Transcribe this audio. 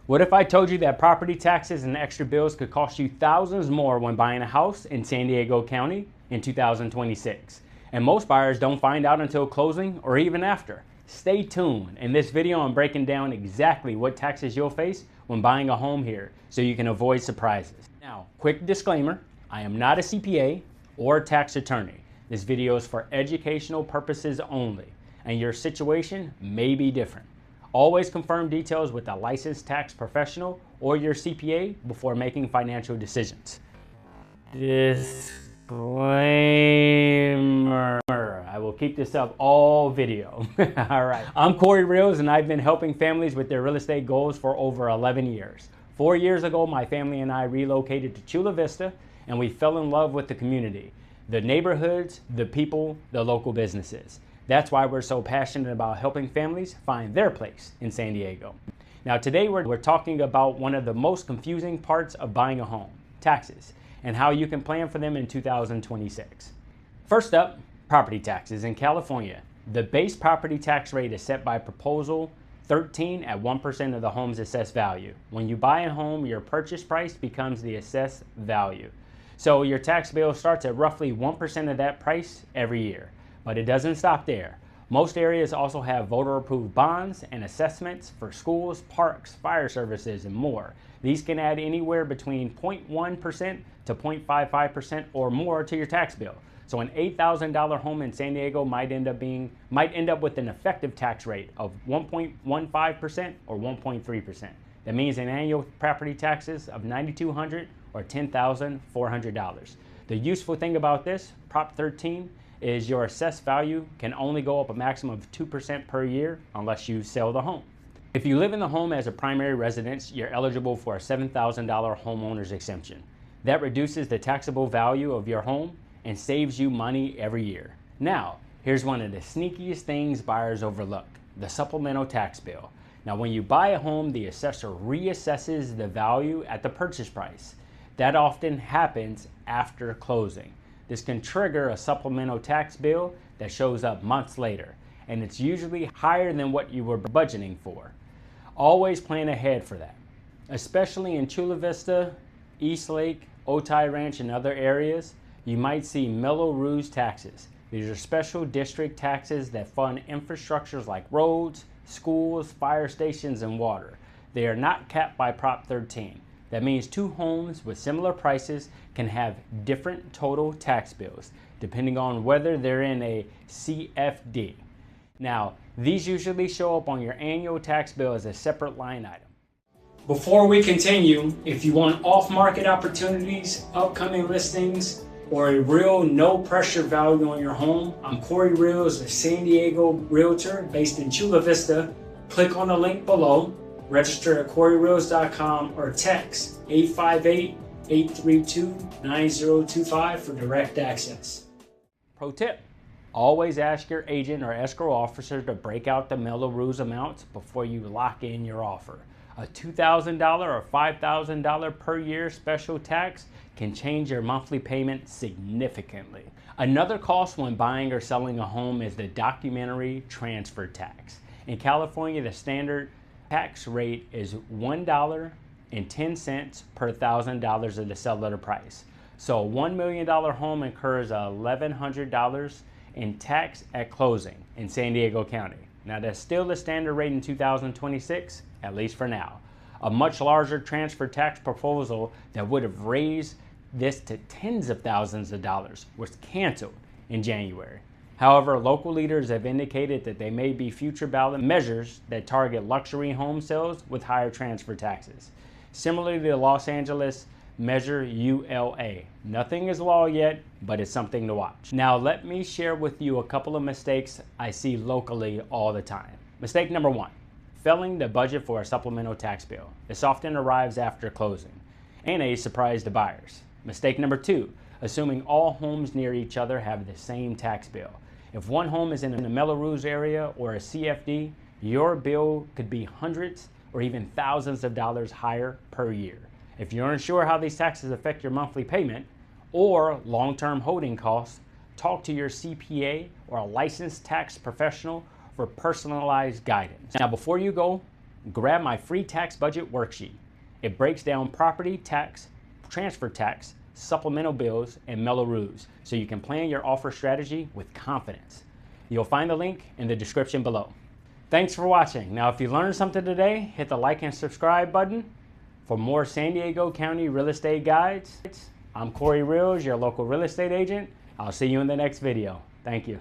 What if I told you that property taxes and extra bills could cost you thousands more when buying a house in San Diego County in 2026? And most buyers don't find out until closing or even after. Stay tuned. In this video, I'm breaking down exactly what taxes you'll face when buying a home here so you can avoid surprises. Now, quick disclaimer, I am not a CPA or a tax attorney. This video is for educational purposes only, and your situation may be different. Always confirm details with a licensed tax professional or your CPA before making financial decisions. Disclaimer. I will keep this up all video. All right. I'm Corey Reels, and I've been helping families with their real estate goals for over 11 years. 4 years ago, my family and I relocated to Chula Vista, and we fell in love with the community, the neighborhoods, the people, the local businesses. That's why we're so passionate about helping families find their place in San Diego. Now today we're talking about one of the most confusing parts of buying a home, taxes, and how you can plan for them in 2026. First up, property taxes in California. The base property tax rate is set by Proposal 13 at 1% of the home's assessed value. When you buy a home, your purchase price becomes the assessed value. So your tax bill starts at roughly 1% of that price every year. But it doesn't stop there. Most areas also have voter-approved bonds and assessments for schools, parks, fire services, and more. These can add anywhere between 0.1% to 0.55% or more to your tax bill. So an $8,000 home in San Diego might end up with an effective tax rate of 1.15% or 1.3%. That means an annual property taxes of $9,200 or $10,400. The useful thing about this, Prop 13, is your assessed value can only go up a maximum of 2% per year unless you sell the home. If you live in the home as a primary residence, you're eligible for a $7,000 homeowner's exemption. That reduces the taxable value of your home and saves you money every year. Now, here's one of the sneakiest things buyers overlook, the supplemental tax bill. Now, when you buy a home, the assessor reassesses the value at the purchase price. That often happens after closing. This can trigger a supplemental tax bill that shows up months later, and it's usually higher than what you were budgeting for. Always plan ahead for that. Especially in Chula Vista, East Lake, Otay Ranch, and other areas, you might see Mello-Roos taxes. These are special district taxes that fund infrastructures like roads, schools, fire stations, and water. They are not capped by Prop 13. That means two homes with similar prices can have different total tax bills, depending on whether they're in a CFD. Now, these usually show up on your annual tax bill as a separate line item. Before we continue, if you want off-market opportunities, upcoming listings, or a real no-pressure value on your home, I'm Corey Reels, a San Diego realtor based in Chula Vista. Click on the link below. Register at CoreyReels.com or text 858-832-9025 for direct access. Pro tip, always ask your agent or escrow officer to break out the Mello-Roos amounts before you lock in your offer. A $2,000 or $5,000 per year special tax can change your monthly payment significantly. Another cost when buying or selling a home is the documentary transfer tax. In California, the standard tax rate is $1.10 per $1,000 of the seller price. So a $1 million home incurs $1,100 in tax at closing in San Diego County. Now that's still the standard rate in 2026, at least for now. A much larger transfer tax proposal that would have raised this to tens of thousands of dollars was canceled in January. However, local leaders have indicated that there may be future ballot measures that target luxury home sales with higher transfer taxes. Similarly to the Los Angeles Measure ULA. Nothing is law yet, but it's something to watch. Now let me share with you a couple of mistakes I see locally all the time. Mistake number one, failing to budget for a supplemental tax bill. This often arrives after closing and a surprise to buyers. Mistake number two, assuming all homes near each other have the same tax bill. If one home is in the Mello-Roos area or a CFD, your bill could be hundreds or even thousands of dollars higher per year. If you're unsure how these taxes affect your monthly payment or long-term holding costs, talk to your CPA or a licensed tax professional for personalized guidance. Now, before you go, grab my free tax budget worksheet. It breaks down property tax, transfer tax, supplemental bills, and Mello-Roos, so you can plan your offer strategy with confidence. You'll find the link in the description below. Thanks for watching. Now, if you learned something today, hit the like and subscribe button. For more San Diego County real estate guides, I'm Corey Reels, your local real estate agent. I'll see you in the next video. Thank you.